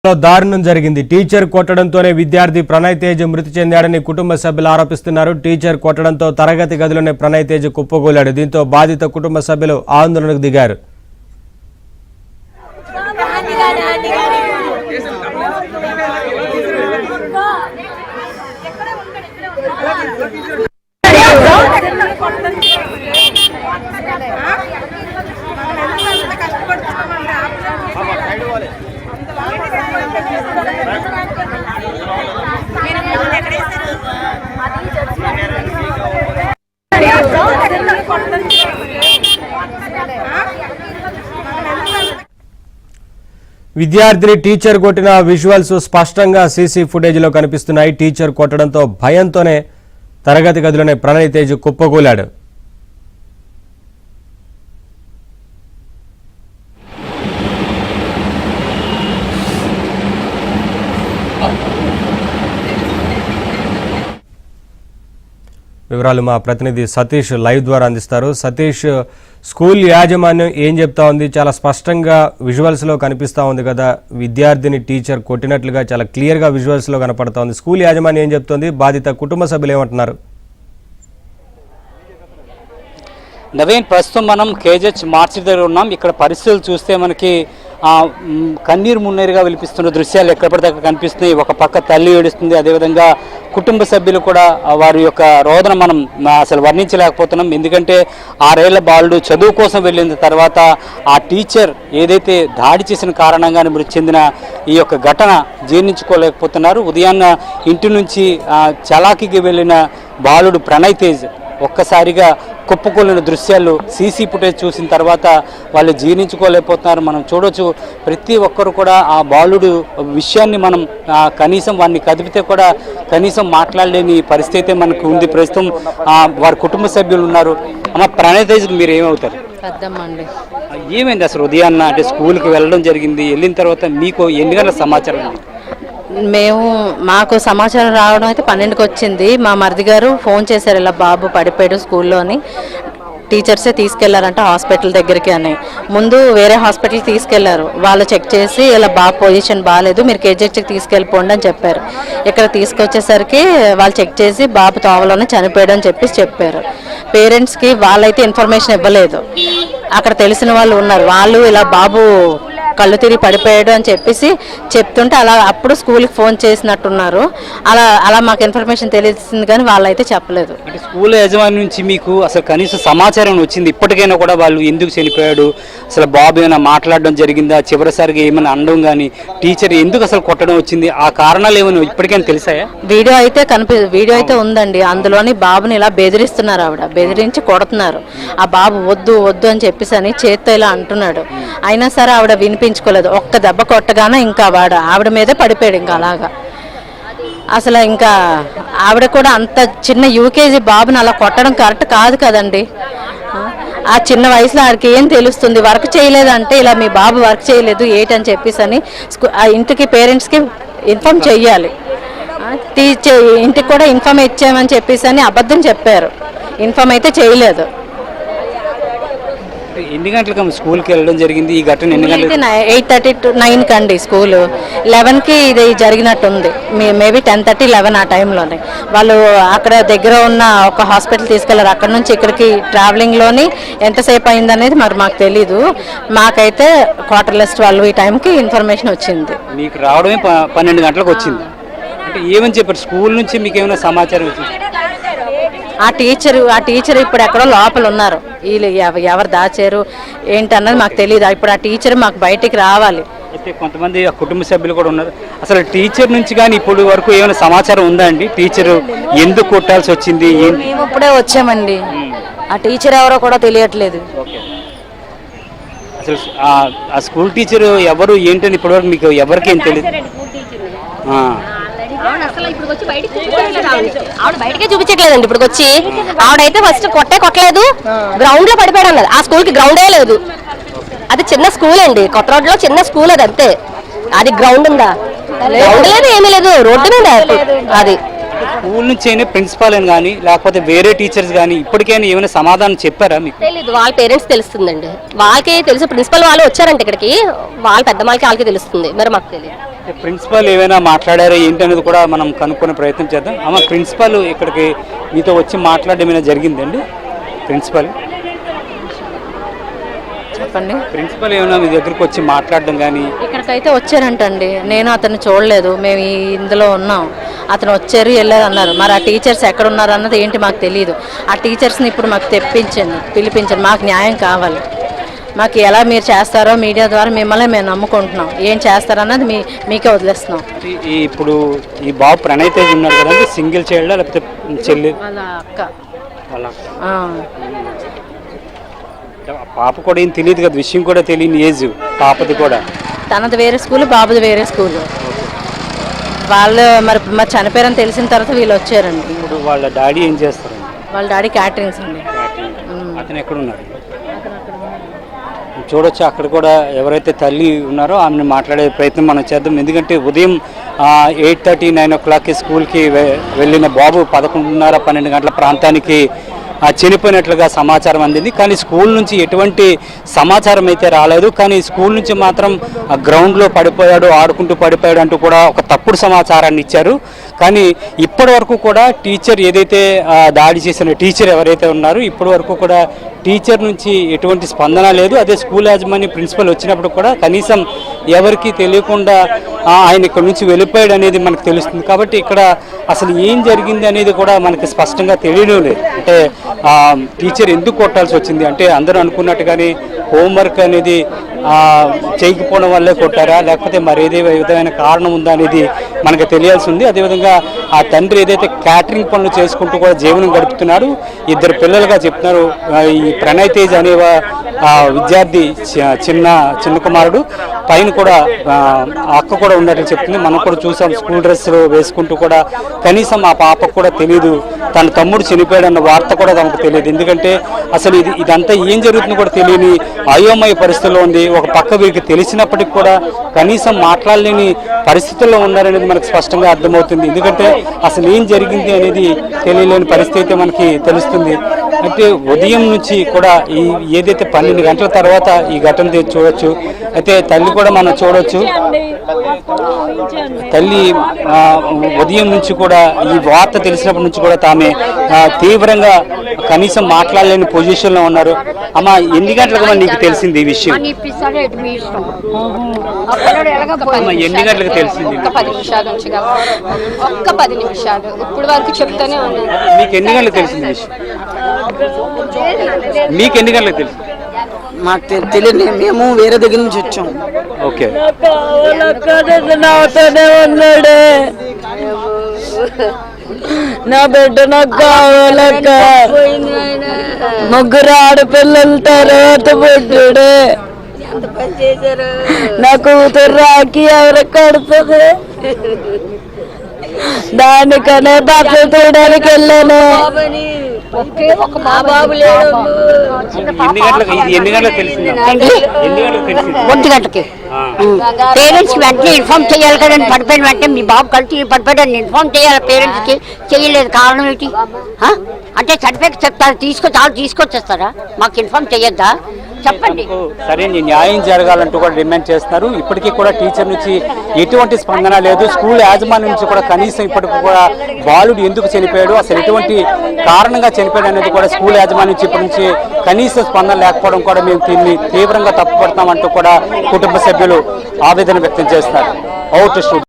దారుణం జరిగింది. టీచర్ కొట్టడంతోనే విద్యార్థి ప్రణయ్ తేజ్ మృతి చెందాడని కుటుంబ సభ్యులు ఆరోపిస్తున్నారు. టీచర్ కొట్టడంతో తరగతి గదిలోనే ప్రణయ్ తేజ్ కుప్పకూలాడు. దీంతో బాధిత కుటుంబ సభ్యులు ఆందోళనకు దిగారు. విద్యార్థిని టీచర్ కొట్టిన విజువల్స్ స్పష్టంగా సీసీ ఫుటేజ్లో కనిపిస్తున్నాయి. టీచర్ కొట్టడంతో భయంతోనే తరగతి గదిలోనే ప్రణయ్ తేజ్ కుప్పకూలాడు. వివరాలు మా ప్రతినిధి సతీష్ లైవ్ ద్వారా అందిస్తారు. సతీష్, స్కూల్ యాజమాన్యం ఏం చెప్తా ఉంది? చాలా స్పష్టంగా విజువల్స్లో కనిపిస్తూ ఉంది కదా, విద్యార్థిని టీచర్ కొట్టినట్లుగా చాలా క్లియర్గా విజువల్స్లో కనపడతా ఉంది. స్కూల్ యాజమాన్యం ఏం చెప్తోంది? బాధిత కుటుంబ సభ్యులు ఏమంటున్నారు? నవీన్, ప్రస్తుతం మనం కేజెచ్ మార్చి దగ్గర ఉన్నాం. ఇక్కడ పరిస్థితులు చూస్తే మనకి కన్నీరు మున్నీరుగా వినిపిస్తున్న దృశ్యాలు ఎక్కడ పడితే అక్కడ కనిపిస్తున్నాయి. ఒక పక్క తల్లి ఏడుస్తుంది, అదేవిధంగా కుటుంబ సభ్యులు కూడా వారి యొక్క రోదన మనం అసలు వర్ణించలేకపోతున్నాం. ఎందుకంటే 6 ఏళ్ల బాలుడు చదువు కోసం వెళ్ళిన తర్వాత ఆ టీచర్ ఏదైతే దాడి చేసిన కారణంగానే మృతి చెందిన ఈ యొక్క ఘటన జీర్ణించుకోలేకపోతున్నారు. ఉదయాన్న ఇంటి నుంచి చలాకీకి వెళ్ళిన బాలుడు ప్రణయ్ తేజ్ ఒక్కసారిగా కుప్పకూలిన దృశ్యాలు సీసీ ఫుటేజ్ చూసిన తర్వాత వాళ్ళు జీర్ణించుకోలేకపోతున్నారు. మనం చూడొచ్చు, ప్రతి ఒక్కరు కూడా ఆ బాలుడు విషయాన్ని మనం కనీసం వారిని కదిపితే కూడా కనీసం మాట్లాడలేని పరిస్థితి మనకు ఉంది. ప్రస్తుతం వారి కుటుంబ సభ్యులు ఉన్నారు. అమ్మ, ప్రణయ్ తేజ్కి మీరు ఏమవుతారు? ఏమైంది అసలు? ఉదయాన్న అంటే స్కూల్కి వెళ్ళడం జరిగింది, వెళ్ళిన తర్వాత మీకు ఎన్ని గంటల సమాచారం ఉంది? మాకు సమాచారం రావడం అయితే 12కి వచ్చింది. మా మరిది గారు ఫోన్ చేశారు, ఇలా బాబు పడిపోయాడు స్కూల్లోని, టీచర్సే తీసుకెళ్లారంట హాస్పిటల్ దగ్గరికి అని. ముందు వేరే హాస్పిటల్కి తీసుకెళ్లారు. వాళ్ళు చెక్ చేసి ఇలా బాబు పొజిషన్ బాగాలేదు, మీరు కేజీహెచ్కి తీసుకెళ్ళిపోండి అని చెప్పారు. ఇక్కడ తీసుకొచ్చేసరికి వాళ్ళు చెక్ చేసి బాబు తోవలోనే చనిపోయాడు అని చెప్పారు. పేరెంట్స్కి వాళ్ళైతే ఇన్ఫర్మేషన్ ఇవ్వలేదు. అక్కడ తెలిసిన వాళ్ళు ఉన్నారు, వాళ్ళు ఇలా బాబు కళ్ళు తిరిగి పడిపోయాడు అని చెప్పేసి చెప్తుంటే అలా అప్పుడు స్కూల్కి ఫోన్ చేసినట్టున్నారు. అలా మాకు ఇన్ఫర్మేషన్ తెలిసింది, కానీ వాళ్ళైతే చెప్పలేదు. అంటే స్కూల్ యజమాని నుంచి మీకు అసలు కనీసం సమాచారం వచ్చింది ఇప్పటికైనా కూడా వాళ్ళు ఎందుకు చనిపోయాడు, అసలు బాబు ఏమైనా మాట్లాడడం జరిగిందా, చివరిసారిగా ఏమైనా అనడం కానీ, టీచర్ ఎందుకు అసలు కొట్టడం వచ్చింది, ఆ కారణాలు ఏమైనా ఇప్పటికైనా తెలిసాయా? వీడియో అయితే ఉందండి. అందులోని బాబుని ఇలా బెదిరిస్తున్నారు, ఆవిడ బెదిరించి కొడుతున్నారు. ఆ బాబు వద్దు వద్దు అని చెప్పేసి అని చేత్తో ఇలా అంటున్నాడు. అయినా సరే ఆవిడ వినిపించుకోలేదు. ఒక్క దెబ్బ కొట్టగానే ఇంకా ఆవిడ మీదే పడిపోయాడు. ఇంకా అలాగా అసలు ఇంకా ఆవిడ కూడా అంత చిన్న యూకేజీ బాబుని అలా కొట్టడం కరెక్ట్ కాదు కదండి. ఆ చిన్న వయసులో ఆడికి ఏం తెలుస్తుంది? వర్క్ చేయలేదంటే ఇలా మీ బాబు వర్క్ చేయలేదు ఏంటని చెప్పేసి అని ఇంటికి పేరెంట్స్కి ఇన్ఫార్మ్ చెయ్యాలి. ఇంటికి కూడా ఇన్ఫార్మ్ ఇచ్చామని చెప్పేసి అని అబద్ధం చెప్పారు. ఇన్ఫార్మ్ అయితే చేయలేదు. ఎన్ని గంటలకు స్కూల్కి వెళ్ళడం జరిగింది? ఈ ఘటన ఎన్ని గంటలకు? 8:30 to 9 కండి స్కూలు. 11కి ఇది జరిగినట్టుంది. మేబీ 10:30, 11 ఆ టైంలోనే వాళ్ళు అక్కడ దగ్గర ఉన్న ఒక హాస్పిటల్ తీసుకెళ్లారు. అక్కడ నుంచి ఇక్కడికి ట్రావెలింగ్లోని ఎంతసేపు అయిందనేది మరి మాకు తెలీదు. మాకైతే 12:15 ఈ టైంకి ఇన్ఫర్మేషన్ వచ్చింది. మీకు రావడమే 12 గంటలకు వచ్చింది. అంటే ఏమని చెప్పారు స్కూల్ నుంచి? మీకు ఏమైనా సమాచారం వచ్చింది? ఆ టీచర్ ఇప్పుడు ఎక్కడో లోపల ఉన్నారు. వీళ్ళు ఎవరు దాచారు ఏంటన్నది మాకు తెలియదు. ఇప్పుడు ఆ టీచర్ మాకు బయటికి రావాలి. అయితే కొంతమంది కుటుంబ సభ్యులు కూడా ఉన్నారు. అసలు టీచర్ నుంచి కానీ ఇప్పుడు వరకు ఏమైనా సమాచారం ఉందా అండి? టీచర్ ఎందుకు కొట్టాల్సి వచ్చింది? మేము ఇప్పుడే వచ్చామండి. ఆ టీచర్ ఎవరో కూడా తెలియట్లేదు. అసలు ఆ స్కూల్ టీచర్ ఎవరు ఏంటని ఇప్పటివరకు మీకు ఎవరికేం తెలియదు? ఆవిడ బయటకే చూపించట్లేదండి. ఇప్పుడు వచ్చి ఆవిడైతే ఫస్ట్ కొట్టలేదు, గ్రౌండ్ లో పడిపోయాడు అన్నది. ఆ స్కూల్ కి గ్రౌండే లేదు. అది చిన్న స్కూల్ అండి, కొత్త రోడ్ లో చిన్న స్కూల్ అది అంతే. అది గ్రౌండ్ ఉందా? గ్రౌండ్ లేదు, ఏమీ లేదు, రోడ్డు మీద అది. స్కూల్ నుంచి అయినా ప్రిన్సిపాల్ అని కానీ లేకపోతే వేరే టీచర్స్ కానీ ఇప్పటికైనా ఏమైనా సమాధానం చెప్పారా మీకు? తెలీదు, వాళ్ళ పేరెంట్స్ తెలుస్తుందండి, వాళ్ళకే తెలుసు. ప్రిన్సిపల్ వాళ్ళు వచ్చారంటే ఇక్కడికి, వాళ్ళ పెద్ద వాళ్ళకి తెలుస్తుంది, మరి మాకు తెలియదు. ప్రిన్సిపాల్ ఏమైనా మాట్లాడారా ఏంటి అనేది కూడా మనం కనుక్కునే ప్రయత్నం చేద్దాం. అమ్మ, ప్రిన్సిపాల్ ఇక్కడికి మీతో వచ్చి మాట్లాడడం ఏమైనా జరిగిందండి? ప్రిన్సిపాల్ చెప్పండి. ప్రిన్సిపల్ ఏమైనా మీ దగ్గరికి వచ్చి మాట్లాడడం కానీ? ఇక్కడికైతే వచ్చారంటండి, నేను అతను చూడలేదు, మేము ఇందులో ఉన్నాం. అతను వచ్చారు వెళ్ళారు అన్నారు, మరి ఆ టీచర్స్ ఎక్కడ ఉన్నారు అన్నది ఏంటి మాకు తెలియదు. ఆ టీచర్స్ని ఇప్పుడు మాకు పిలిపించండి, మాకు న్యాయం కావాలి. మాకు ఎలా మీరు చేస్తారో మీడియా ద్వారా మిమ్మల్ని మేము నమ్ముకుంటున్నాం, ఏం చేస్తారన్నది మీకే వదిలేస్తున్నాం. ఇప్పుడు ఈ బాబు ప్రణయ్ తేజ్ ఉన్నారు కదండి, సింగిల్ చైల్డ్ లేకపోతే చెల్లి? వాళ్ళ అక్క. పాప కూడా ఏం తెలియదు కదా, విషయం కూడా తెలియని ఏజ్ పాపది కూడా. తనది వేరే స్కూల్, బాబుది వేరే స్కూల్. వాళ్ళు మరి చనిపోయారని తెలిసిన తర్వాత వీళ్ళు వచ్చారండి. ఇప్పుడు వాళ్ళ డాడీ ఏం చేస్తారండి? వాళ్ళ డాడీ క్యాటరింగ్స్ అండి. అతను ఎక్కడ ఉన్నారు? చూడొచ్చు, అక్కడ కూడా ఎవరైతే తల్లి ఉన్నారో ఆమెను మాట్లాడే ప్రయత్నం మనం చేద్దాం. ఎందుకంటే ఉదయం 8:30, 9 o'clock స్కూల్కి వెళ్ళిన బాబు 11:30, 12 గంటల ప్రాంతానికి చనిపోయినట్లుగా సమాచారం అందింది. కానీ స్కూల్ నుంచి ఎటువంటి సమాచారం అయితే రాలేదు. కానీ స్కూల్ నుంచి మాత్రం గ్రౌండ్లో పడిపోయాడు, ఆడుకుంటూ పడిపోయాడు అంటూ కూడా ఒక తప్పుడు సమాచారాన్ని ఇచ్చారు. కానీ ఇప్పటి వరకు కూడా టీచర్ ఏదైతే దాడి చేసిన టీచర్ ఎవరైతే ఉన్నారో ఇప్పటి వరకు కూడా టీచర్ నుంచి ఎటువంటి స్పందన లేదు. అదే స్కూల్ యాజమాన్య ప్రిన్సిపల్ వచ్చినప్పుడు కూడా కనీసం ఎవరికి తెలియకుండా ఆయన ఇక్కడ నుంచి వెళ్ళిపోయాడు అనేది మనకు తెలుస్తుంది. కాబట్టి ఇక్కడ అసలు ఏం జరిగింది అనేది కూడా మనకి స్పష్టంగా తెలియడం లేదు. అంటే టీచర్ ఎందుకు కొట్టాల్సి వచ్చింది అంటే అందరూ అనుకున్నట్టుగానే హోంవర్క్ అనేది చేయకపోవడం వల్లే కొట్టారా, లేకపోతే మరేదే విధమైన కారణం ఉందా అనేది మనకు తెలియాల్సి ఉంది. అదేవిధంగా ఆ తండ్రి ఏదైతే క్యాటరింగ్ పనులు చేసుకుంటూ కూడా జీవనం గడుపుతున్నాడు, 2 పిల్లలుగా చెప్తున్నారు. ఈ ప్రణయ్ తేజ్ అనే విద్యార్థి చిన్న కుమారుడు, పైన కూడా అక్క కూడా ఉన్నట్టు చెప్తుంది. మనం కూడా చూసాం, స్కూల్ డ్రెస్ వేసుకుంటూ కూడా. కనీసం ఆ పాపకు కూడా తెలియదు తన తమ్ముడు చనిపోయాడన్న వార్త కూడా తనకు తెలియదు. ఎందుకంటే అసలు ఇదంతా ఏం జరుగుతుందో కూడా తెలియని అయోమయ పరిస్థితుల్లో ఉంది. ఒక పక్క వీరికి తెలిసినప్పటికీ కూడా కనీసం మాట్లాడలేని పరిస్థితుల్లో ఉన్నారనేది మనకు స్పష్టంగా అర్థమవుతుంది. ఎందుకంటే అసలు ఏం జరిగింది అనేది తెలియలేని పరిస్థితి మనకి తెలుస్తుంది. అంటే ఉదయం నుంచి కూడా ఏదైతే 12 గంటల తర్వాత ఈ ఘటన చూడొచ్చు. అయితే తల్లి కూడా మనం చూడొచ్చు, తల్లి ఉదయం నుంచి కూడా ఈ వార్త తెలిసినప్పటి నుంచి కూడా తామే తీవ్రంగా కనీసం మాట్లాడలేని పొజిషన్లో ఉన్నారు. అమ్మ, ఎన్ని గంటలకు నీకు తెలిసింది ఈ విషయం? ఎన్ని గంటలకు తెలిసింది? 10 నిమిషాల నుంచి, ఒక్క 10 నిమిషాలు ఇప్పుడు వరకు చెప్తానే ఉన్నాను. మీకు ఎన్ని గంటలకు తెలిసింది విషయం? మీకు ఎన్ని గంటలకు తెలుసు? మాకు తెలియదు, మేము వేరే దగ్గర నుంచి వచ్చాం. ఓకే, నాతోనే ఉన్నాడే నా బిడ్డ, నాకు కావాలక్క. 3 ఆడపిల్లల తర్వాత బిడ్డే, నా కూతురు రాకి ఎవరికి కడుతుంది, దానికనే బస్సు తీయడానికి వెళ్ళాను. ఎన్ని గంటలకు తెలిసింది? 1 గంటకి. పేరెంట్స్ కి వెంటనే ఇన్ఫార్మ్ చేయాలి కదండి. పడిపోయిన వెంటనే మీ బాబు కలిసి పడిపోయాడని ఇన్ఫార్మ్ చేయాలి పేరెంట్స్ కి. చేయలేదు, కారణం ఏంటి? అంటే సర్టిఫికేట్ చెప్తారు, తీసుకొచ్చేస్తారా? మాకు ఇన్ఫార్మ్ చేయొద్దా? చెప్పండి. సరైన న్యాయం జరగాలంటూ కూడా డిమాండ్ చేస్తున్నారు. ఇప్పటికీ కూడా టీచర్ నుంచి ఎటువంటి స్పందన లేదు. స్కూల్ యాజమాన్యం నుంచి కూడా కనీసం ఇప్పటికి కూడా బాలుడు ఎందుకు చనిపోయాడు, అసలు ఎటువంటి కారణంగా చనిపోయాడు అనేది కూడా స్కూల్ యాజమాన్యం నుంచి ఇప్పటి నుంచి కనీస స్పందన లేకపోవడం కూడా మేము దీన్ని తీవ్రంగా తప్పుపడతామంటూ కూడా కుటుంబ సభ్యులు ఆవేదన వ్యక్తం చేస్తున్నారు. అవుట్